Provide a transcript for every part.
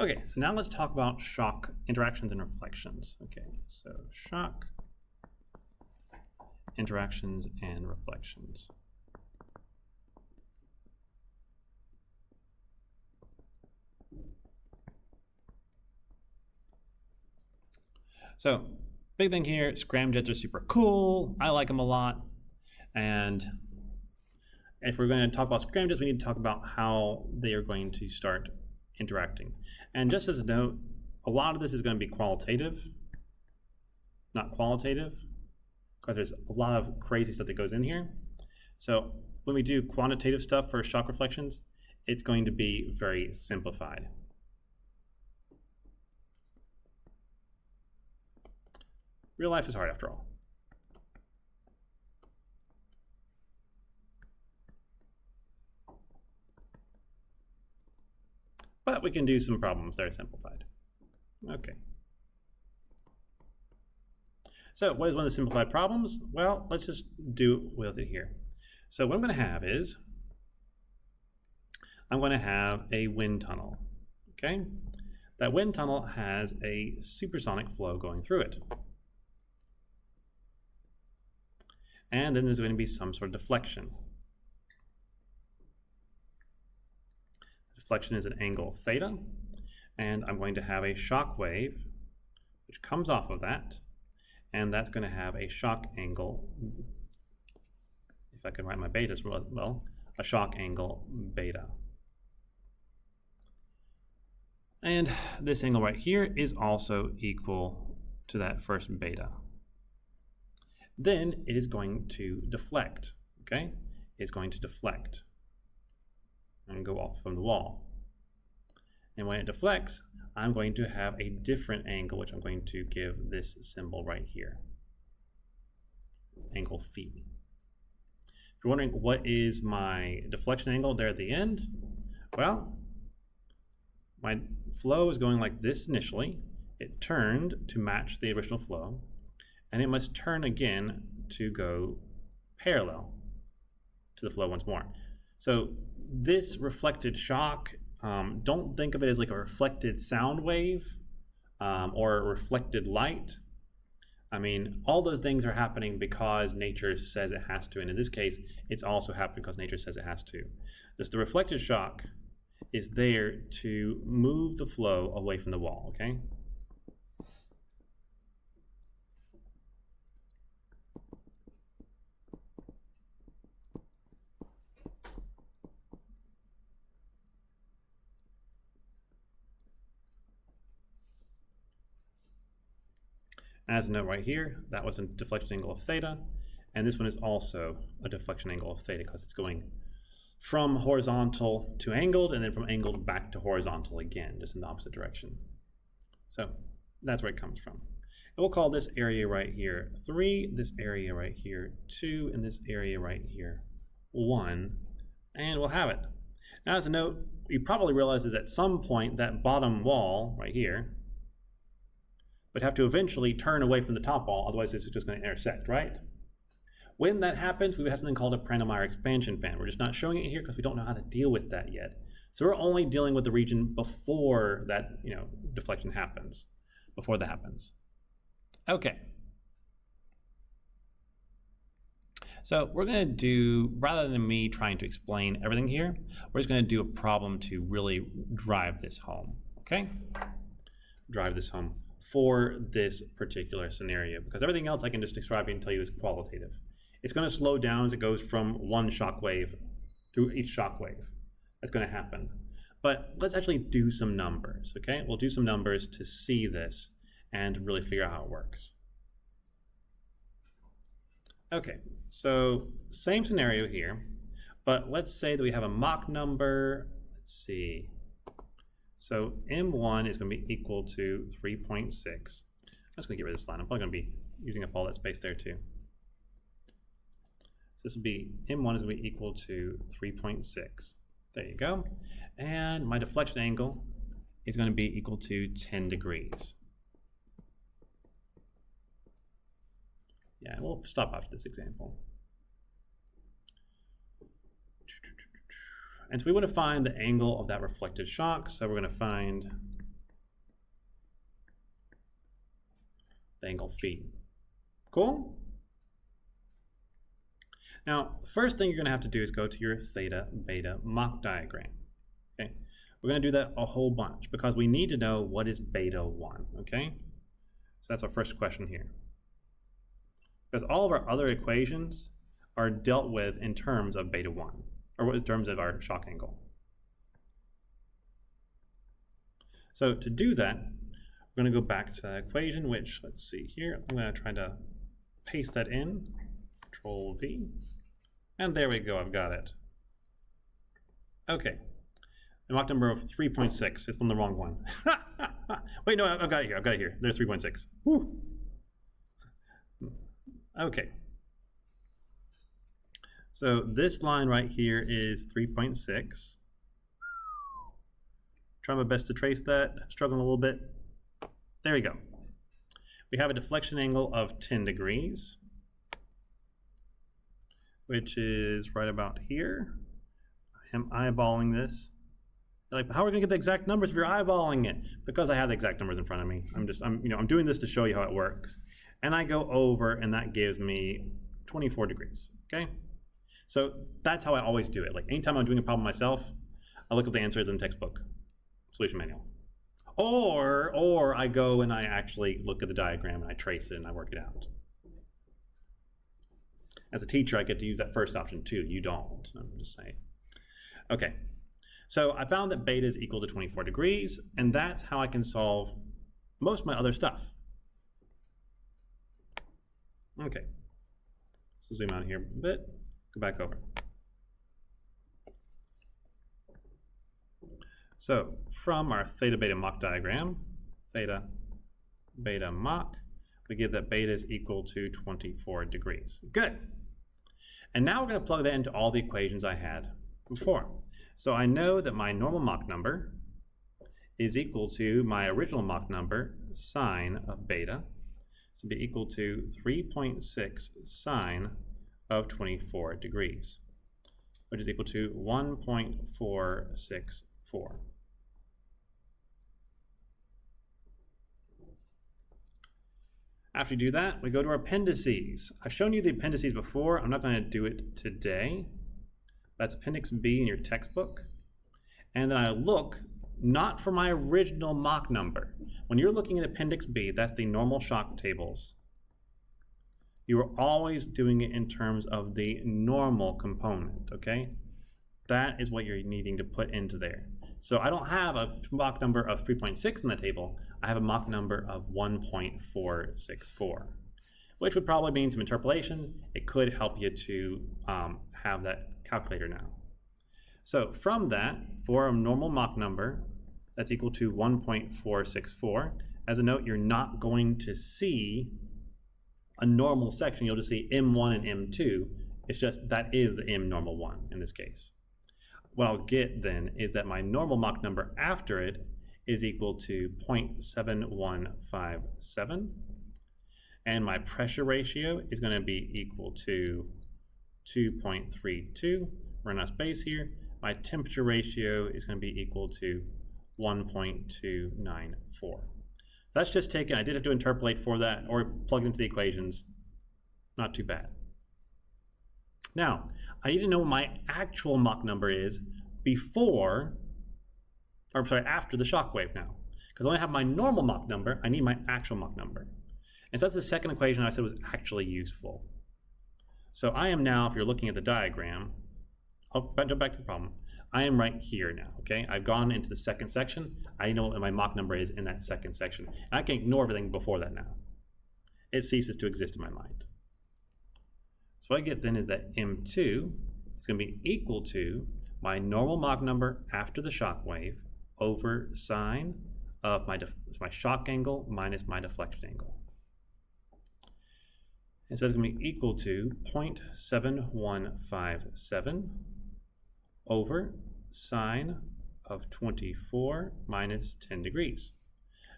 Okay, so now let's talk about shock interactions and reflections. Okay, so shock interactions and reflections. So, big thing here, scramjets are super cool. I like them a lot. And if we're going to talk about scramjets, we need to talk about how they are going to start interacting. And just as a note, a lot of this is going to be qualitative, not qualitative, because there's a lot of crazy stuff that goes in here. So when we do quantitative stuff for shock reflections, it's going to be very simplified. Real life is hard after all. But we can do some problems that are simplified. Okay. So what is one of the simplified problems? Well, let's just do with it here. So what I'm going to have is, I'm going to have a wind tunnel, okay? That wind tunnel has a supersonic flow going through it. And then there's going to be some sort of deflection. Deflection is an angle theta, and I'm going to have a shock wave which comes off of that, and that's going to have a shock angle, if I can write my betas well, a shock angle beta. And this angle right here is also equal to that first beta. Then it is going to deflect, okay? It's going to deflect and go off from the wall. And when it deflects, I'm going to have a different angle, which I'm going to give this symbol right here, angle phi. If you're wondering what is my deflection angle there at the end, well, my flow is going like this initially. It turned to match the original flow, and it must turn again to go parallel to the flow once more. So this reflected shock, don't think of it as like a reflected sound wave or a reflected light. I mean, all those things are happening because nature says it has to, and in this case, it's also happening because nature says it has to. Just the reflected shock is there to move the flow away from the wall, okay? As a note right here, that was a deflection angle of theta, and this one is also a deflection angle of theta because it's going from horizontal to angled and then from angled back to horizontal again, just in the opposite direction. So that's where it comes from. And we'll call this area right here 3, this area right here 2, and this area right here 1, and we'll have it. Now as a note, you probably realize that at some point that bottom wall right here would have to eventually turn away from the top wall, otherwise it's just going to intersect, right? When that happens, we have something called a Prandtl-Meyer expansion fan. We're just not showing it here because we don't know how to deal with that yet. So we're only dealing with the region before that, deflection happens, before that happens. Okay. So we're going to do, rather than me trying to explain everything here, we're just going to do a problem to really drive this home, okay? Drive this home for this particular scenario, because everything else I can just describe and tell you is qualitative. It's going to slow down as it goes from one shock wave through each shock wave. That's going to happen. But let's actually do some numbers, okay? We'll do some numbers to see this and really figure out how it works. Okay, so same scenario here, but let's say that we have a Mach number, let's see. So M1 is going to be equal to 3.6. I'm just going to get rid of this line. I'm probably going to be using up all that space there too. So this will be, M1 is going to be equal to 3.6. There you go. And my deflection angle is going to be equal to 10 degrees. Yeah, we'll stop after this example. And so we want to find the angle of that reflected shock. So we're going to find the angle phi. Cool? Now, the first thing you're going to have to do is go to your theta beta Mach diagram. Okay? We're going to do that a whole bunch because we need to know what is beta 1. Okay? So that's our first question here. Because all of our other equations are dealt with in terms of beta 1, or in terms of our shock angle. So to do that, we're going to go back to that equation, which, let's see here, I'm going to try to paste that in, Control V, and there we go, I've got it. Okay, the Mach number of 3.6, it's on the wrong one. Wait, no, I've got it here, there's 3.6. Woo. Okay, so this line right here is 3.6. Try my best to trace that, struggling a little bit. There we go. We have a deflection angle of 10 degrees, which is right about here. I am eyeballing this. Like, how are we gonna get the exact numbers if you're eyeballing it? Because I have the exact numbers in front of me. I'm doing this to show you how it works. And I go over, and that gives me 24 degrees, okay? So that's how I always do it. Like, anytime I'm doing a problem myself, I look at the answers in the textbook, solution manual. Or I go and I actually look at the diagram and I trace it and I work it out. As a teacher, I get to use that first option too. You don't, I'm just saying. Okay, so I found that beta is equal to 24 degrees, and that's how I can solve most of my other stuff. Okay, so zoom out here a bit, go back over. So from our theta beta Mach diagram, theta beta Mach, we get that beta is equal to 24 degrees. Good. And now we're going to plug that into all the equations I had before. So I know that my normal Mach number is equal to my original Mach number sine of beta. So it'd be equal to 3.6 sine of 24 degrees, which is equal to 1.464. After you do that, we go to our appendices. I've shown you the appendices before. I'm not going to do it today. That's Appendix B in your textbook. And then I look not for my original Mach number. When you're looking at Appendix B, that's the normal shock tables. You are always doing it in terms of the normal component, okay? That is what you're needing to put into there. So I don't have a Mach number of 3.6 in the table. I have a Mach number of 1.464, which would probably mean some interpolation. It could help you to have that calculator now. So from that, for a normal Mach number, that's equal to 1.464. As a note, you're not going to see a normal section. You'll just see M1 and M2. It's just that is the M normal 1 in this case. What I'll get then is that my normal Mach number after it is equal to 0.7157, and my pressure ratio is going to be equal to 2.32. Run out of space here. My temperature ratio is going to be equal to 1.294. That's just taken. I did have to interpolate for that or plug it into the equations. Not too bad. Now, I need to know what my actual Mach number is after the shock wave now. Because I only have my normal Mach number, I need my actual Mach number. And so that's the second equation I said was actually useful. So I am now, if you're looking at the diagram, I'll jump back to the problem. I am right here now, okay? I've gone into the second section. I know what my Mach number is in that second section. And I can ignore everything before that now. It ceases to exist in my mind. So what I get then is that M2 is going to be equal to my normal Mach number after the shock wave over sine of my shock angle minus my deflection angle. And so it's going to be equal to 0.7157 over sine of 24 minus 10 degrees,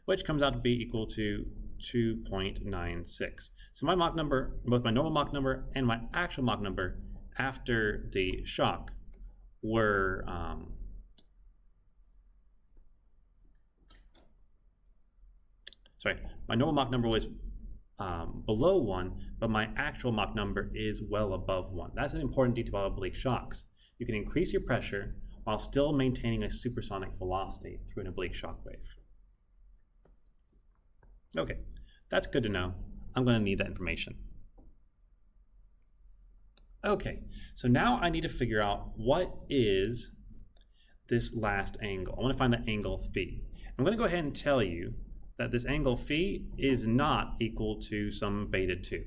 which comes out to be equal to 2.96. So my Mach number, both my normal Mach number and my actual Mach number after the shock were my normal Mach number was below 1, but my actual Mach number is well above 1. That's an important detail about oblique shocks. You can increase your pressure while still maintaining a supersonic velocity through an oblique shock wave. Okay, that's good to know. I'm going to need that information. Okay, so now I need to figure out what is this last angle. I want to find the angle phi. I'm going to go ahead and tell you that this angle phi is not equal to some beta 2.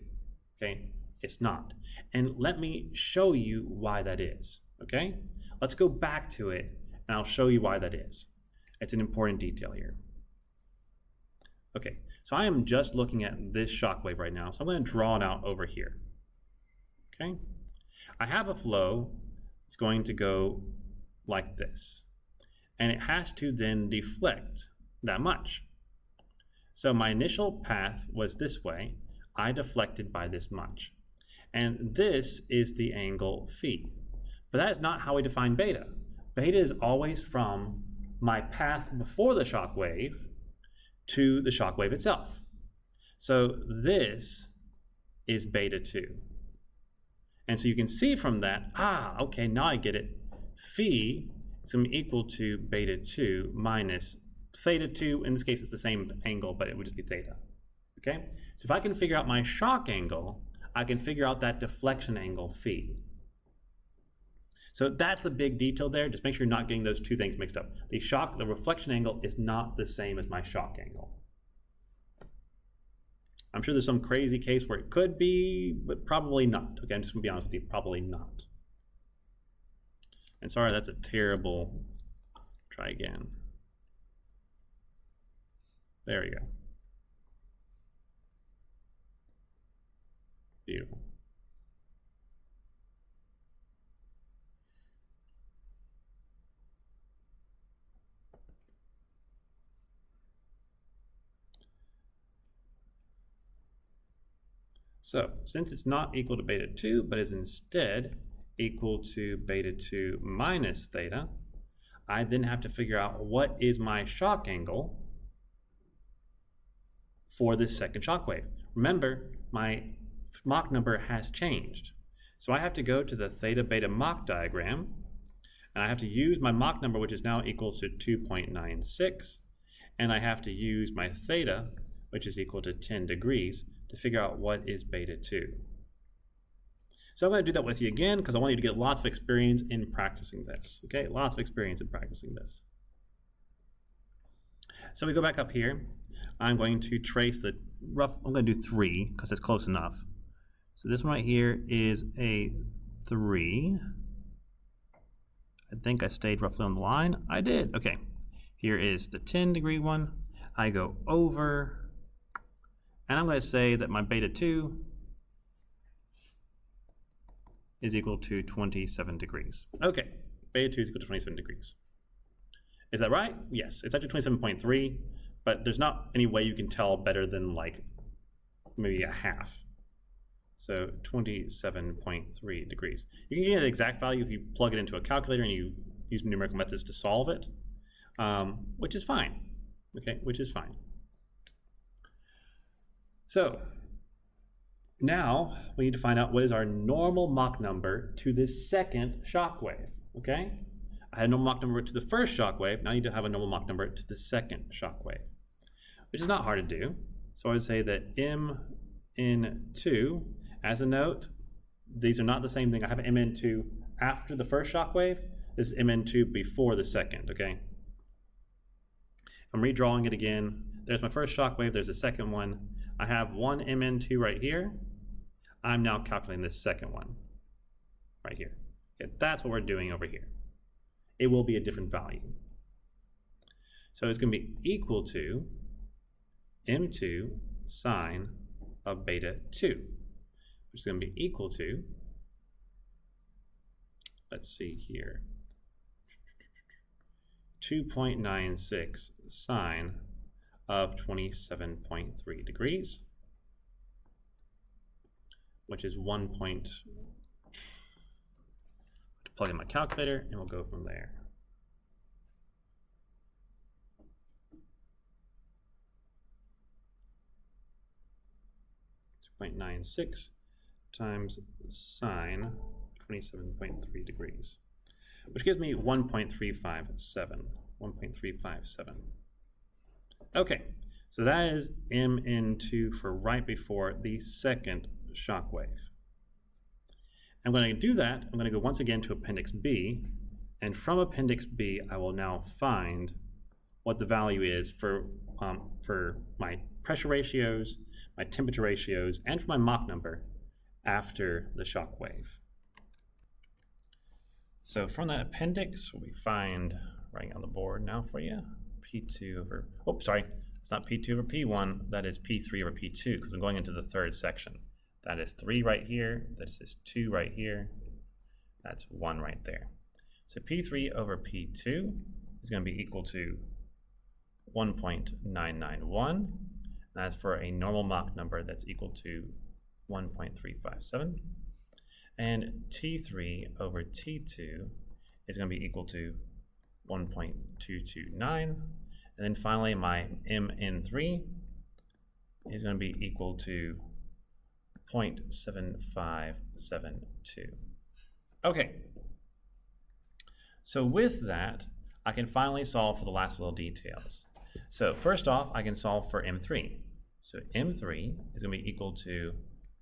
Okay, it's not. And let me show you why that is. Okay, let's go back to it and I'll show you why that is. It's an important detail here. Okay, so I am just looking at this shock wave right now, so I'm going to draw it out over here. Okay, I have a flow. It's going to go like this, and it has to then deflect that much. So my initial path was this way. I deflected by this much, and this is the angle phi. But that is not how we define beta. Beta is always from my path before the shock wave to the shock wave itself. So this is beta 2. And so you can see from that, okay, now I get it. Phi is going to be equal to beta 2 minus theta 2. In this case, it's the same angle, but it would just be theta. Okay? So if I can figure out my shock angle, I can figure out that deflection angle phi. So that's the big detail there. Just make sure you're not getting those two things mixed up. The reflection angle is not the same as my shock angle. I'm sure there's some crazy case where it could be, but probably not. Okay, I'm just going to be honest with you, probably not. And sorry, that's a terrible, try again. There we go. Beautiful. So since it's not equal to beta 2, but is instead equal to beta 2 minus theta, I then have to figure out what is my shock angle for this second shock wave. Remember, my Mach number has changed. So I have to go to the theta beta Mach diagram, and I have to use my Mach number, which is now equal to 2.96, and I have to use my theta, which is equal to 10 degrees, to figure out what is beta 2. So I'm going to do that with you again because I want you to get lots of experience in practicing this. Okay, lots of experience in practicing this. So we go back up here. I'm going to trace the rough, I'm going to do 3 because it's close enough. So this one right here is a 3. I think I stayed roughly on the line. I did. Okay, here is the 10 degree one. I go over, and I'm going to say that my beta 2 is equal to 27 degrees. Okay, beta 2 is equal to 27 degrees. Is that right? Yes, it's actually 27.3, but there's not any way you can tell better than like maybe a half. So 27.3 degrees. You can get an exact value if you plug it into a calculator and you use numerical methods to solve it, which is fine. Okay, which is fine. So now we need to find out what is our normal Mach number to this second shock wave. Okay, I had a normal Mach number to the first shock wave. Now I need to have a normal Mach number to the second shock wave, which is not hard to do. So I would say that mn2, as a note, these are not the same thing. I have mn2 after the first shock wave. This is mn2 before the second. Okay, I'm redrawing it again. There's my first shock wave. There's the second one. I have one mn2 right here. I'm now calculating this second one right here. Okay, that's what we're doing over here. It will be a different value. So it's going to be equal to m2 sine of beta 2, which is going to be equal to, let's see here, 2.96 sine of 27.3 degrees, which is 1 point. Plug in my calculator and we'll go from there. 0.96 times sine 27.3 degrees, which gives me 1.357. 1.357. Okay, so that is mn2 for right before the second shock wave. And when I do that, I'm going to go once again to Appendix B, and from Appendix B, I will now find what the value is for my pressure ratios, my temperature ratios, and for my Mach number after the shock wave. So from that appendix, we find, writing on the board now for you, P2 over, oh, sorry, it's not P2 over P1, that is P3 over P2, because I'm going into the third section. That is 3 right here, that is 2 right here, that's 1 right there. So P3 over P2 is going to be equal to 1.991. That's for a normal Mach number that's equal to 1.357. And T3 over T2 is going to be equal to 1.229. And then finally, my Mn3 is going to be equal to 0.7572. Okay. So with that, I can finally solve for the last little details. So first off, I can solve for M3. So M3 is going to be equal to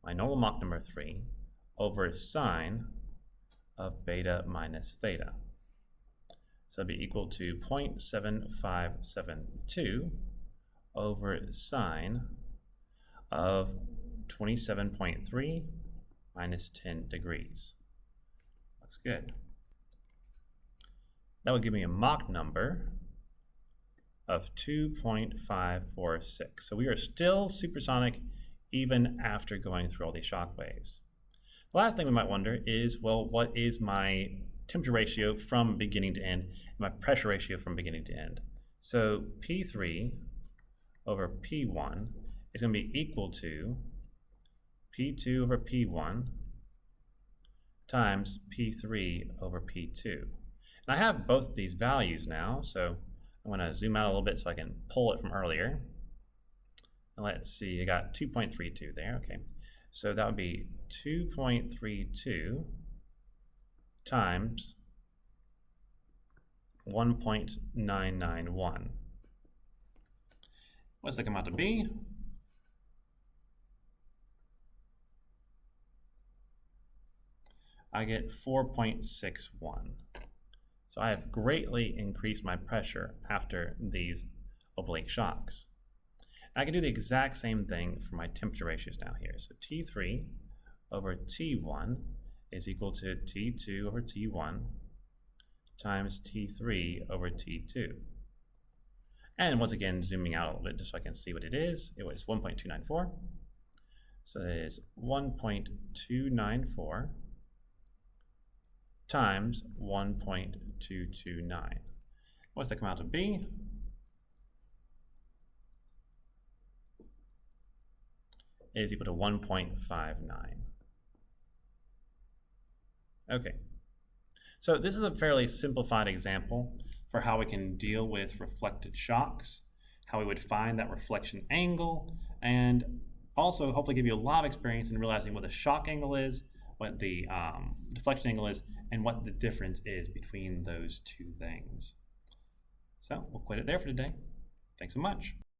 my normal Mach number 3 over sine of beta minus theta. So it'll be equal to 0.7572 over sine of 27.3 minus 10 degrees. Looks good. That would give me a Mach number of 2.546. So we are still supersonic even after going through all these shock waves. The last thing we might wonder is, well, what is my temperature ratio from beginning to end, and my pressure ratio from beginning to end? So P3 over P1 is going to be equal to P2 over P1 times P3 over P2. And I have both these values now, so I'm going to zoom out a little bit so I can pull it from earlier. And let's see, I got 2.32 there, okay. So that would be 2.32 times 1.991. What's that come out to be? I get 4.61. So I have greatly increased my pressure after these oblique shocks. I can do the exact same thing for my temperature ratios now here. So T3 over T1 is equal to T2 over T1 times T3 over T2. And once again, zooming out a little bit just so I can see what it is. It was 1.294. So it is 1.294 times 1.229. What's that come out to be? It is equal to 1.59. Okay, so this is a fairly simplified example for how we can deal with reflected shocks, how we would find that reflection angle, and also hopefully give you a lot of experience in realizing what the shock angle is, what the deflection angle is, and what the difference is between those two things. So we'll quit it there for today. Thanks so much.